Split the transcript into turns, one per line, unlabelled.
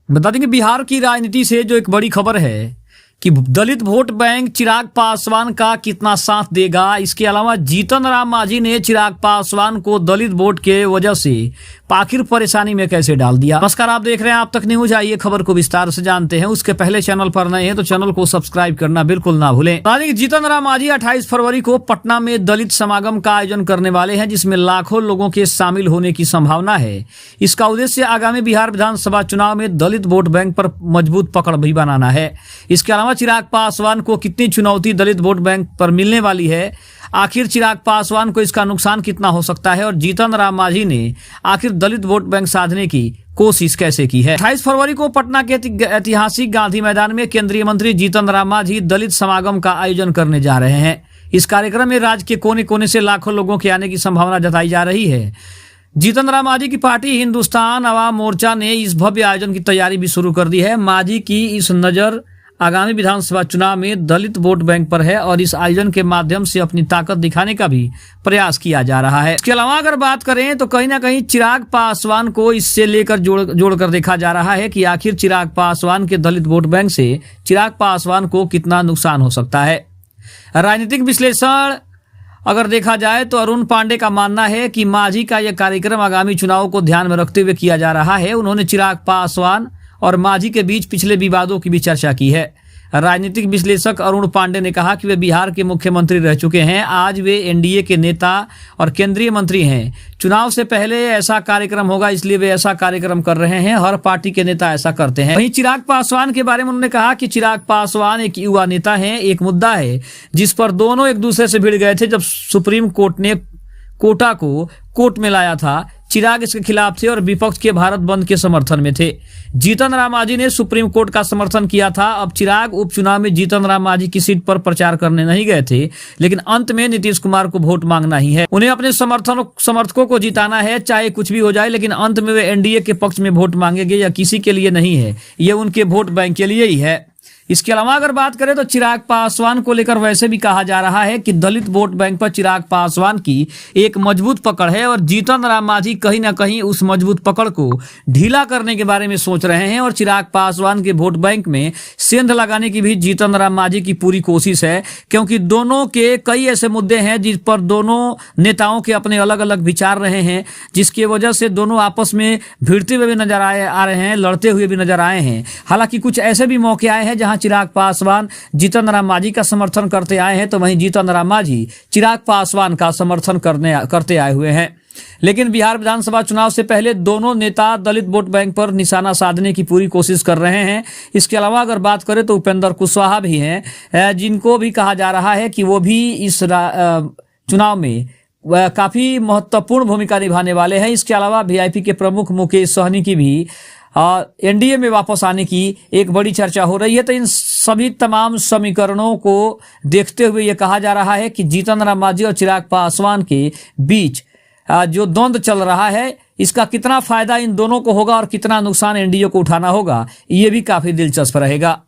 बता दें कि बिहार की राजनीति से जो एक बड़ी खबर है कि दलित वोट बैंक चिराग पासवान का कितना साथ देगा। इसके अलावा जीतन राम मांझी ने चिराग पासवान को दलित वोट के वजह से आखिर परेशानी में कैसे डाल दिया। नमस्कार, आप देख रहे हैं आप तक न्यूज। आइए खबर को विस्तार से जानते हैं। उसके पहले चैनल पर नए हैं तो चैनल को सब्सक्राइब करना बिल्कुल ना भूलें। जीतन राम मांझी 28 फरवरी को पटना में दलित समागम का आयोजन करने वाले हैं, जिसमें लाखों लोगों के शामिल होने की संभावना है। इसका उद्देश्य आगामी बिहार विधानसभा चुनाव में दलित वोट बैंक पर मजबूत पकड़ भी बनाना है। इसके अलावा चिराग पासवान को कितनी चुनौती दलित वोट बैंक पर मिलने वाली है, आखिर चिराग पासवान को इसका नुकसान कितना हो सकता है और जीतन राम मांझी ने आखिर दलित वोट बैंक साधने की कोशिश कैसे की है। 28 फरवरी को पटना के ऐतिहासिक गांधी मैदान में केंद्रीय मंत्री जीतन राम मांझी दलित समागम का आयोजन करने जा रहे हैं। इस कार्यक्रम में राज्य के कोने कोने से लाखों लोगों के आने की संभावना जताई जा रही है। जीतन राम मांझी की पार्टी हिंदुस्तान अवाम मोर्चा ने इस भव्य आयोजन की तैयारी भी शुरू कर दी है। मांझी की इस नजर आगामी विधानसभा चुनाव में दलित वोट बैंक पर है और इस आयोजन के माध्यम से अपनी ताकत दिखाने का भी प्रयास किया जा रहा है। इसके अलावा अगर बात करें तो कहीं ना कहीं चिराग पासवान को इससे लेकर जोड़कर देखा जा रहा है कि आखिर चिराग पासवान के दलित वोट बैंक से चिराग पासवान को कितना नुकसान हो सकता है। राजनीतिक विश्लेषण अगर देखा जाए तो अरुण पांडे का मानना है कि मांझी का यह कार्यक्रम आगामी चुनाव को ध्यान में रखते हुए किया जा रहा है। उन्होंने चिराग पासवान और मांझी के बीच पिछले विवादों की भी चर्चा की है। राजनीतिक विश्लेषक अरुण पांडे ने कहा कि वे बिहार के मुख्यमंत्री रह चुके हैं, आज वे एनडीए के नेता और केंद्रीय मंत्री हैं। चुनाव से पहले ऐसा कार्यक्रम होगा, इसलिए वे ऐसा कार्यक्रम कर रहे हैं। हर पार्टी के नेता ऐसा करते हैं। वहीं चिराग पासवान के बारे में उन्होंने कहा कि चिराग पासवान एक युवा नेता हैं। एक मुद्दा है जिस पर दोनों एक दूसरे से भिड़ गए थे जब सुप्रीम कोर्ट ने कोटा को कोर्ट में लाया था। चिराग इसके खिलाफ थे और विपक्ष के भारत बंद के समर्थन में थे। जीतन राम मांझी ने सुप्रीम कोर्ट का समर्थन किया था। अब चिराग उपचुनाव में जीतन राम मांझी की सीट पर प्रचार करने नहीं गए थे, लेकिन अंत में नीतीश कुमार को वोट मांगना ही है। उन्हें अपने समर्थकों को जिताना है, चाहे कुछ भी हो जाए, लेकिन अंत में वे एनडीए के पक्ष में वोट मांगेंगे। या किसी के लिए नहीं है, ये उनके वोट बैंक के लिए ही है। इसके अलावा अगर बात करें तो चिराग पासवान को लेकर वैसे भी कहा जा रहा है कि दलित वोट बैंक पर चिराग पासवान की एक मजबूत पकड़ है और जीतन राम मांझी कहीं ना कहीं उस मजबूत पकड़ को ढीला करने के बारे में सोच रहे हैं और चिराग पासवान के वोट बैंक में सेंध लगाने की भी जीतन राम मांझी की पूरी कोशिश है, क्योंकि दोनों के कई ऐसे मुद्दे हैं जिस पर दोनों नेताओं के अपने अलग अलग विचार रहे हैं, जिसकी वजह से दोनों आपस में भिड़ते हुए भी नजर आ रहे हैं, लड़ते हुए भी नजर आए हैं। हालांकि कुछ ऐसे भी मौके आए हैं जहां चिराग पासवान जीतन राम मांझी का समर्थन करते आए हैं, तो वहीं जीतन राम मांझी चिराग पासवान का समर्थन करते आए हुए हैं। लेकिन बिहार विधानसभा चुनाव से पहले दोनों नेता दलित वोट बैंक पर निशाना साधने की पूरी कोशिश कर रहे हैं। इसके अलावा अगर बात करें तो उपेंद्र कुशवाहा भी हैं, जिनको भी कहा जा रहा है कि वो भी इस चुनाव में काफी महत्वपूर्ण भूमिका निभाने वाले हैं। इसके अलावा वीआईपी के प्रमुख मुकेश सहनी की भी एनडीए में वापस आने की एक बड़ी चर्चा हो रही है। तो इन सभी तमाम समीकरणों को देखते हुए यह कहा जा रहा है कि जीतन राम मांझी और चिराग पासवान के बीच जो द्वंद्व चल रहा है, इसका कितना फायदा इन दोनों को होगा और कितना नुकसान एनडीए को उठाना होगा, ये भी काफी दिलचस्प रहेगा।